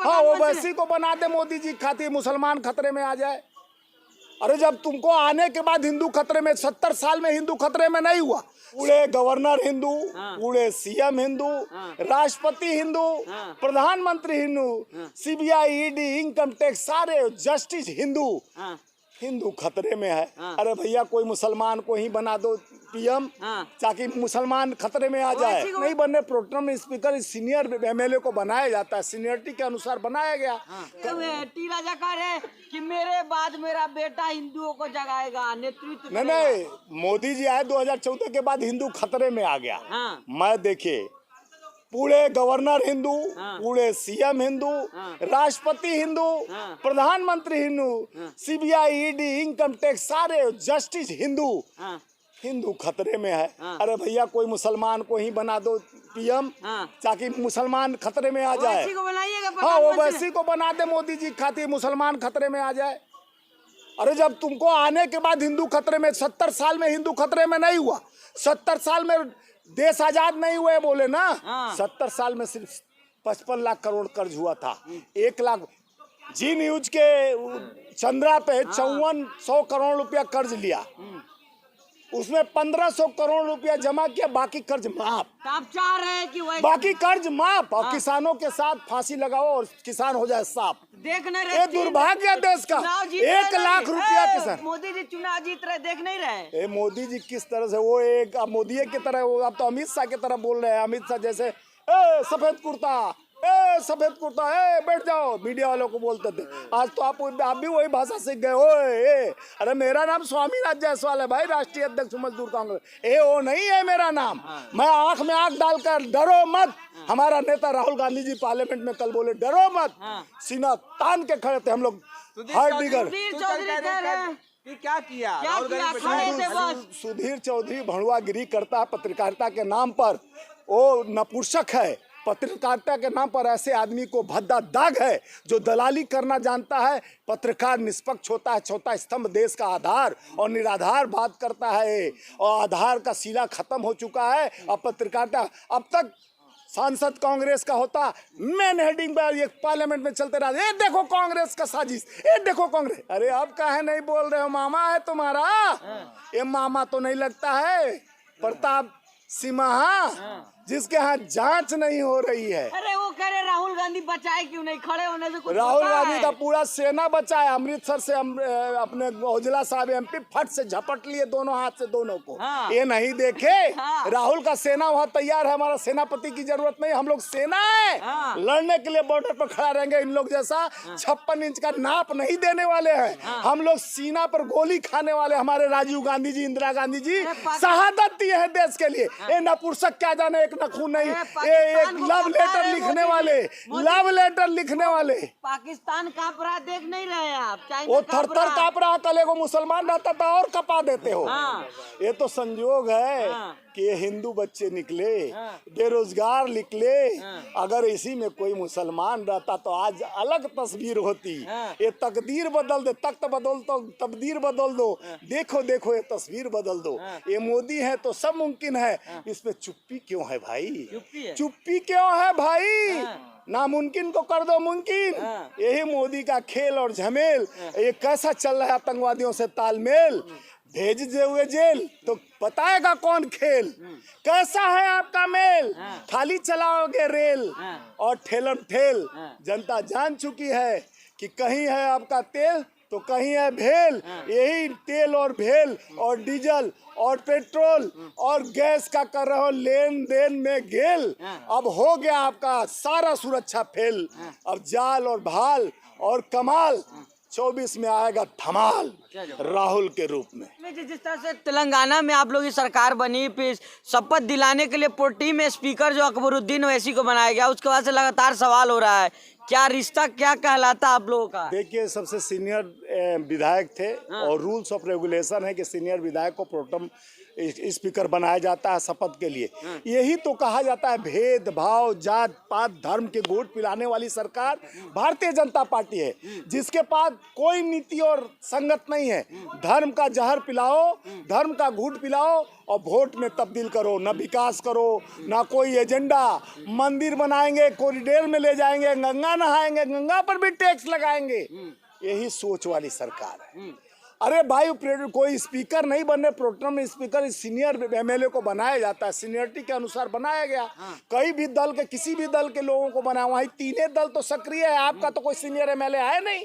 हाँ ओवैसी को बना दे मोदी जी खातिर, मुसलमान खतरे में आ जाए। अरे जब तुमको आने के बाद हिंदू खतरे में, 70 साल में हिंदू खतरे में नहीं हुआ। पूरे गवर्नर हिंदू, पूरे सीएम हिंदू, राष्ट्रपति हिंदू, प्रधानमंत्री Hindu, CBI, ED, income tax, सारे जस्टिस हिंदू, हिंदू खतरे में है। अरे भैया कोई मुसलमान को ही बना दो पीएम, ताकि मुसलमान खतरे में आ जाए। नहीं बनने प्रोटेम स्पीकर, सीनियर एमएलए को बनाया जाता है, सीनियरिटी के अनुसार बनाया गया। टी राजा कह रहे कि मेरे बाद मेरा बेटा हिंदुओं को जगाएगा, नेतृत्व। नहीं, मोदी जी आए 2014 के बाद हिंदू खतरे में आ गया। मैं देखिए पूरे गवर्नर हिंदू, पूरे सीएम हिंदू, राष्ट्रपति हिंदू, प्रधानमंत्री Hindu, CBI, ED, income tax, सारे जस्टिस हिंदू, हिंदू खतरे में है। अरे भैया कोई मुसलमान को ही बना दो पीएम, ताकि मुसलमान खतरे में आ जाए। हाँ ओवैसी को बना दे मोदी जी खातिर, मुसलमान खतरे में आ जाए। अरे जब तुमको आने के बाद हिंदू खतरे में, 70 साल में हिंदू खतरे में नहीं हुआ। 70 साल में देश आजाद नहीं हुए बोले ना। 70 साल में सिर्फ 55 लाख करोड़ कर्ज हुआ था। 1 लाख जी न्यूज के चंद्रा पे 5400 करोड़ रुपया कर्ज लिया, उसमें 1500 करोड़ रुपया जमा किया, बाकी कर्ज माफ। आप चाह रहे हैं कि बाकी कर्ज माफ, और किसानों के साथ फांसी लगाओ और किसान हो जाए साफ। देख नहीं रहे, ये दुर्भाग्य देश का। 1 लाख रुपया किसान। मोदी जी चुनाव जीत रहे, देख नहीं रहे। मोदी जी किस तरह से, वो एक मोदी की तरह, वो अब तो अमित शाह की तरह बोल रहे हैं। अमित शाह जैसे सफेद कुर्ता, सफेद कुर्ता, बैठ जाओ, मीडिया वालों को बोलते थे। आज तो आप भी वही भाषा सीख गए। ओए अरे मेरा नाम स्वामीनाथ जायसवाल है भाई, राष्ट्रीय अध्यक्ष मजदूर कांग्रेस। ओ नहीं है मेरा नाम। मैं आंख में आंख डालकर, डरो मत। हमारा नेता राहुल गांधी जी पार्लियामेंट में कल बोले डरो मत, सीना तान के खड़े थे हम लोग। हार्ड डिगर क्या किया? सुधीर चौधरी भड़ुआगिरी करता है पत्रकारिता के नाम पर। वो नपुंसक है। पत्रकारिता के नाम पर ऐसे आदमी को भद्दा दाग है जो दलाली करना जानता है। पत्रकार निष्पक्ष होता है, चौथा स्तंभ, देश का आधार, और निराधार बात करता है, और आधार का सिला खत्म हो चुका है। अब पत्रकारिता अब तक सांसद कांग्रेस का होता, मेन हेडिंग पर ये पार्लियामेंट में चलते रहा, ये देखो कांग्रेस का साजिश, ये देखो कांग्रेस। अरे अब काहे नहीं बोल रहे हो? मामा है तुम्हारा। ये मामा तो नहीं लगता है, प्रताप सिंह, जिसके यहाँ जांच नहीं हो रही है। अरे वो कह रहे राहुल गांधी बचाए क्यों नहीं, खड़े होने से कुछ राहुल गांधी का पूरा सेना बचाए। अमृतसर से अपने औजला साहब एमपी फट से झपट लिए दोनों हाथ से दोनों को। ये नहीं देखे राहुल का सेना वहाँ तैयार है। हमारा सेनापति की जरूरत नहीं, हम लोग सेना है, लड़ने के लिए बॉर्डर पर खड़ा रहेंगे। इन लोग जैसा 56 इंच का नाप नहीं देने वाले हैं। हम लोग सीना पर गोली खाने वाले। हमारे राजीव गांधी जी, इंदिरा गांधी जी शहादत दी है देश के लिए। ये नपुंसक क्या जाने, नखून नहीं, ये एक लव लेटर लिखने वाले, लव लेटर लिखने वाले। पाकिस्तान कांप रहा, देख नहीं रहे आप? वो थर-थर कांप रहा। कल एगो मुसलमान रहता था और कपा देते हो। ये तो संयोग है कि ये हिंदू बच्चे निकले, बेरोजगार निकले। अगर इसी में कोई मुसलमान रहता तो आज अलग तस्वीर होती। ये तकदीर बदल दे, तख्त बदल तो तकदीर बदल दो। देखो देखो ये तस्वीर बदल दो। ये मोदी है तो सब मुमकिन है। इसमें चुप्पी क्यों है भाई? चुप्पी क्यों है भाई? नामुमकिन को कर दो मुमकिन। यही मोदी का खेल और झमेल। ये कैसा चल रहा है आतंकवादियों से तालमेल? भेज दे हुए जेल तो बताएगा कौन खेल। कैसा है आपका मेल? खाली चलाओगे रेल और ठेलम ठेल। जनता जान चुकी है कि कहीं है आपका तेल तो कहीं है भेल। यही तेल और भेल और डीजल और पेट्रोल और गैस का कर रहे हो लेन देन में गेल। अब हो गया आपका सारा सुरक्षा फेल। अब जाल और भाल और कमाल 24 में आएगा धमाल राहुल के रूप में। जिस तरह से तेलंगाना में आप लोग की सरकार बनी, फिर शपथ दिलाने के लिए पोर्टी में स्पीकर जो अकबरुद्दीन ओवैसी को बनाया गया, उसके बाद से लगातार सवाल हो रहा है, क्या रिश्ता क्या कहलाता आप लोगों का? देखिए सबसे सीनियर विधायक थे और रूल्स ऑफ रेगुलेशन है कि सीनियर विधायक को प्रोटेम स्पीकर बनाया जाता है शपथ के लिए। यही तो कहा जाता है भेदभाव, जात पात धर्म के घूंट पिलाने वाली सरकार भारतीय जनता पार्टी है, जिसके पास कोई नीति और संगत नहीं है। धर्म का जहर पिलाओ, धर्म का घूंट पिलाओ और वोट में तब्दील करो, ना विकास करो, ना कोई एजेंडा। मंदिर बनाएंगे, कॉरिडोर में ले जाएंगे, गंगा नहाएंगे, गंगा पर भी टैक्स लगाएंगे। यही सोच वाली सरकार है। अरे भाई, कोई स्पीकर नहीं बनने, प्रोटेम स्पीकर सीनियर एमएलए को बनाया जाता है, सीनियरिटी के अनुसार बनाया गया। कई भी दल के, किसी भी दल के लोगों को बनाया, वहीं तीनों दल तो सक्रिय है। आपका तो कोई सीनियर एमएलए है नहीं,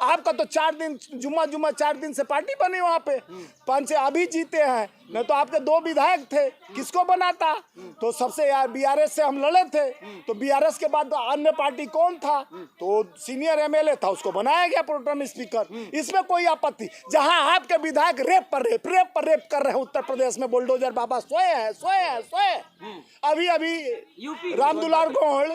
आपका तो 4 दिन जुम्मा 4 दिन से पार्टी बनी वहाँ पे, 5 से अभी जीते हैं। नहीं तो आपके 2 विधायक थे, किसको बनाता? तो सबसे यार बीआरएस से हम लड़े थे, तो बीआरएस के बाद अन्य पार्टी कौन था? तो सीनियर एमएलए था, उसको बनाया गया प्रोटेम स्पीकर। इसमें कोई आपत्ति? जहां आपके विधायक रेप पर रेप कर रहे हैं उत्तर प्रदेश में, बुलडोजर बाबा सोए। अभी रामदुलार गौड़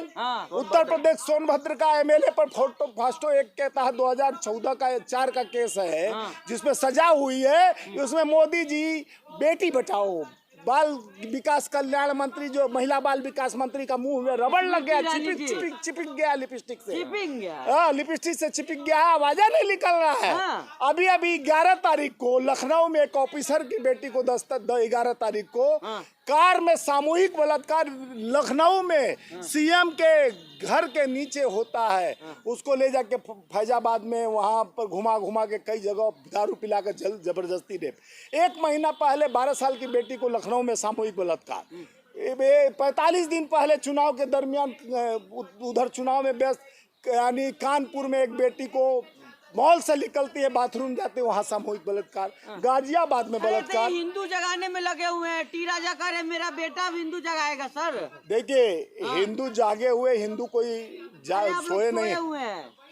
उत्तर प्रदेश सोनभद्र का एमएलए पर फास्टो एक्ट के तहत 2014 का 4 का केस है, जिसमें सजा हुई है। उसमें मोदी जी बेटी बचाओ, बाल विकास कल्याण मंत्री, जो महिला बाल विकास मंत्री का मुंह में रबड़ लग गया, चिपक गया लिपस्टिक से, लिपस्टिक से चिपक गया, आवाजा नहीं निकल रहा है। अभी 11 तारीख को लखनऊ में एक ऑफिसर की बेटी को 11 तारीख को कार में सामूहिक बलात्कार लखनऊ में सीएम के घर के नीचे होता है। उसको ले जाके फैजाबाद में वहां पर घुमा के कई जगह दारू पिला कर जबरदस्ती रेप। 1 महीना पहले 12 साल की बेटी को लखनऊ में सामूहिक बलात्कार। 45 दिन पहले चुनाव के दरमियान उधर चुनाव में व्यस्त, यानी कानपुर में एक बेटी को मॉल से निकलती है, बाथरूम जाते हैं, वहाँ सामूहिक बलात्कार। गाजियाबाद में बलात्कार। हिंदू जगाने में लगे हुए हैं, टी राजा कह रहे मेरा बेटा अब हिंदू जगाएगा। सर देखिए, हिंदू जागे हुए, हिंदू कोई सोए नहीं है।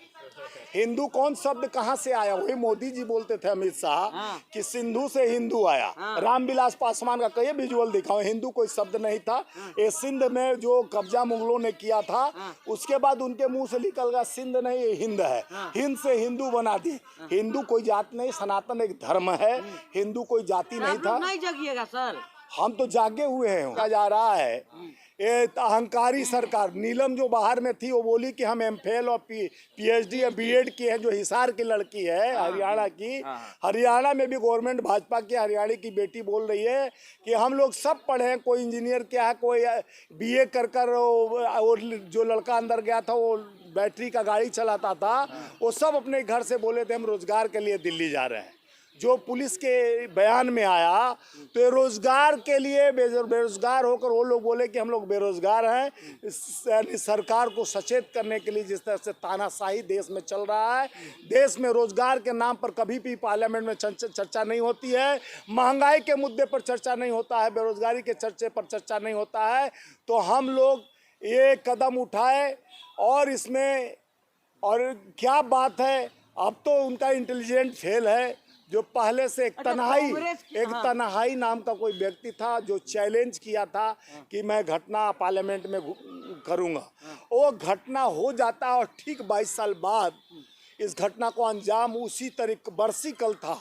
हिंदू कौन शब्द कहाँ से आया? वही मोदी जी बोलते थे, अमित शाह, कि सिंधु से हिंदू आया। रामविलास पासवान का कई विजुअल दिखाओ, हिंदू कोई शब्द नहीं था। ये सिंध में जो कब्जा मुगलों ने किया था, उसके बाद उनके मुंह से निकल गया सिंध नहीं, ये हिंद है। हिंद से हिंदू बना दी। हिंदू कोई जात नहीं, सनातन एक धर्म है, हिंदू कोई जाति नहीं था। नहीं जगिएगा सर, हम तो जागे हुए हैं। कहा जा रहा है ये अहंकारी सरकार। नीलम जो बाहर में थी, वो बोली कि हम एमफिल और पीएचडी या बीएड की है, जो हिसार की लड़की है, हरियाणा की। हरियाणा में भी गवर्नमेंट भाजपा की हरियाणा की बेटी बोल रही है कि हम लोग सब पढ़े हैं, कोई इंजीनियर क्या है, कोई बीए कर जो लड़का अंदर गया था वो बैटरी का गाड़ी चलाता था, वो सब अपने घर से बोले थे हम रोजगार के लिए दिल्ली जा रहे हैं। जो पुलिस के बयान में आया, तो रोजगार के लिए बेरोजगार होकर वो लोग बोले कि हम लोग बेरोजगार हैं। यानी सरकार को सचेत करने के लिए जिस तरह से तानाशाही देश में चल रहा है, देश में रोजगार के नाम पर कभी भी पार्लियामेंट में चर्चा नहीं होती है, महंगाई के मुद्दे पर चर्चा नहीं होता है, बेरोजगारी के चर्चे पर चर्चा नहीं होता है। तो हम लोग ये कदम उठाए और इसमें, और क्या बात है, अब तो उनका इंटेलिजेंट फेल है। जो पहले से एक तन्हाई नाम का कोई व्यक्ति था, जो चैलेंज किया था कि मैं घटना पार्लियामेंट में करूंगा, वो घटना हो जाता है। और ठीक 22 साल बाद इस घटना को अंजाम उसी तरीके बरसिकल था,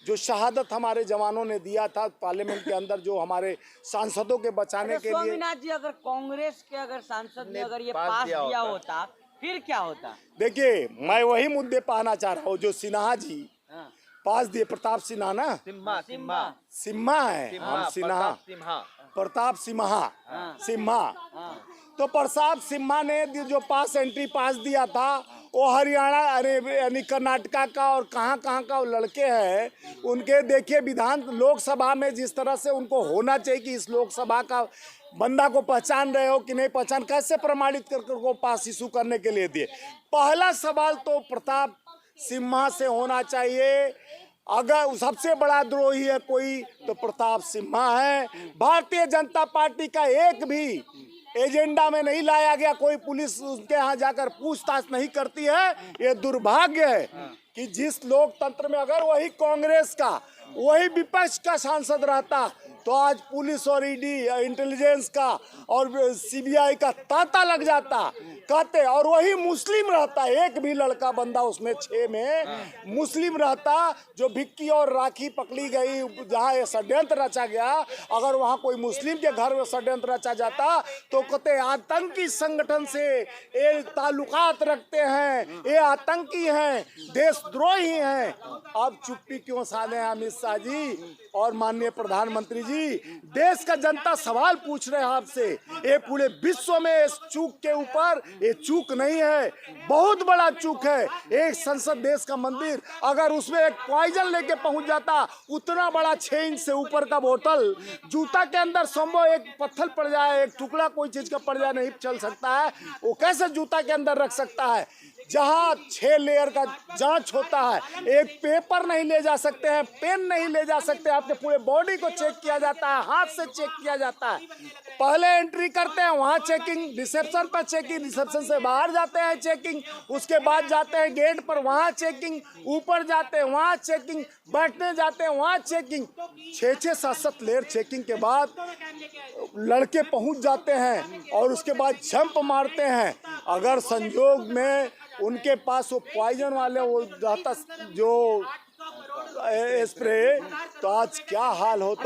जो शहादत हमारे जवानों ने दिया था पार्लियामेंट के अंदर, जो हमारे सांसदों के बचाने के लिए। स्वामीनाथ जी, अगर कांग्रेस के सांसद ने अगर ये पास किया होता, फिर क्या होता? देखिए, मैं वही मुद्दे पर आना चाह रहा हूँ, जो सिन्हा जी पास दिए, प्रताप सिन्हा ना, सिम्हा है, हम सिन्हा, प्रताप सिम्हा। तो प्रताप सिम्हा ने जो एंट्री पास दिया था, वो हरियाणा यानी कर्नाटका का और कहाँ का वो लड़के हैं, उनके देखिए विधान लोकसभा में जिस तरह से उनको होना चाहिए कि इस लोकसभा का बंदा को पहचान रहे हो कि नहीं पहचान, कैसे प्रमाणित कर को पास इशू करने के लिए दिए। पहला सवाल तो प्रताप सिम्हा से होना चाहिए। अगर सबसे बड़ा द्रोही है कोई, तो प्रताप सिम्हा है। भारतीय जनता पार्टी का एक भी एजेंडा में नहीं लाया गया, कोई पुलिस उसके यहाँ जाकर पूछताछ नहीं करती है। ये दुर्भाग्य है कि जिस लोकतंत्र में अगर वही कांग्रेस का, वही विपक्ष का सांसद रहता, तो आज पुलिस और ईडी इंटेलिजेंस का और सीबीआई का तांता लग जाता कहते, और वही मुस्लिम रहता, एक भी लड़का बंदा उसमें 6 में मुस्लिम रहता जो भिक्की और राखी पकड़ी गई जहाँ ये षड्यंत्र रचा गया, अगर वहाँ कोई मुस्लिम के घर में षड्यंत्र रचा जाता तो कहते आतंकी संगठन से ये ताल्लुकात रखते हैं, ये आतंकी हैं, देशद्रोही हैं। अब चुप्पी क्यों साधे अमित शाह जी और माननीय प्रधानमंत्री जी? देश का जनता सवाल पूछ रहे हैं आपसे। ये पूरे विश्व में इस चूक के ऊपर, ये चूक नहीं है, बहुत बड़ा चूक है। एक संसद देश का मंदिर, अगर उसमें एक पॉइजन लेके पहुंच जाता, उतना बड़ा 6 इंच से ऊपर का बोतल, जूता के अंदर संभव एक पत्थर पड़ जाए, एक टुकड़ा कोई चीज का पड़ जाए, नहीं चल सकता है, वो कैसे जूता के अंदर रख सकता है? जहां 6 लेयर का जांच होता है, एक पेपर नहीं ले जा सकते हैं, पेन नहीं ले जा सकते, आपके पूरे बॉडी को चेक किया जाता है, हाथ से चेक किया जाता है। पहले एंट्री करते हैं, वहां चेकिंग, रिसेप्शन पर चेकिंग, रिसेप्शन से बाहर जाते हैं चेकिंग, उसके बाद जाते हैं गेट पर, वहां चेकिंग, ऊपर जाते हैं वहां चेकिंग, बैठने जाते हैं वहां चेकिंग। 6-6, 7-7 लेयर चेकिंग के बाद लड़के पहुंच जाते हैं और उसके बाद जंप मारते हैं। अगर संयोग में उनके पास वो पॉइजन वाले वो रहता जो स्प्रे, तो आज क्या हाल होता।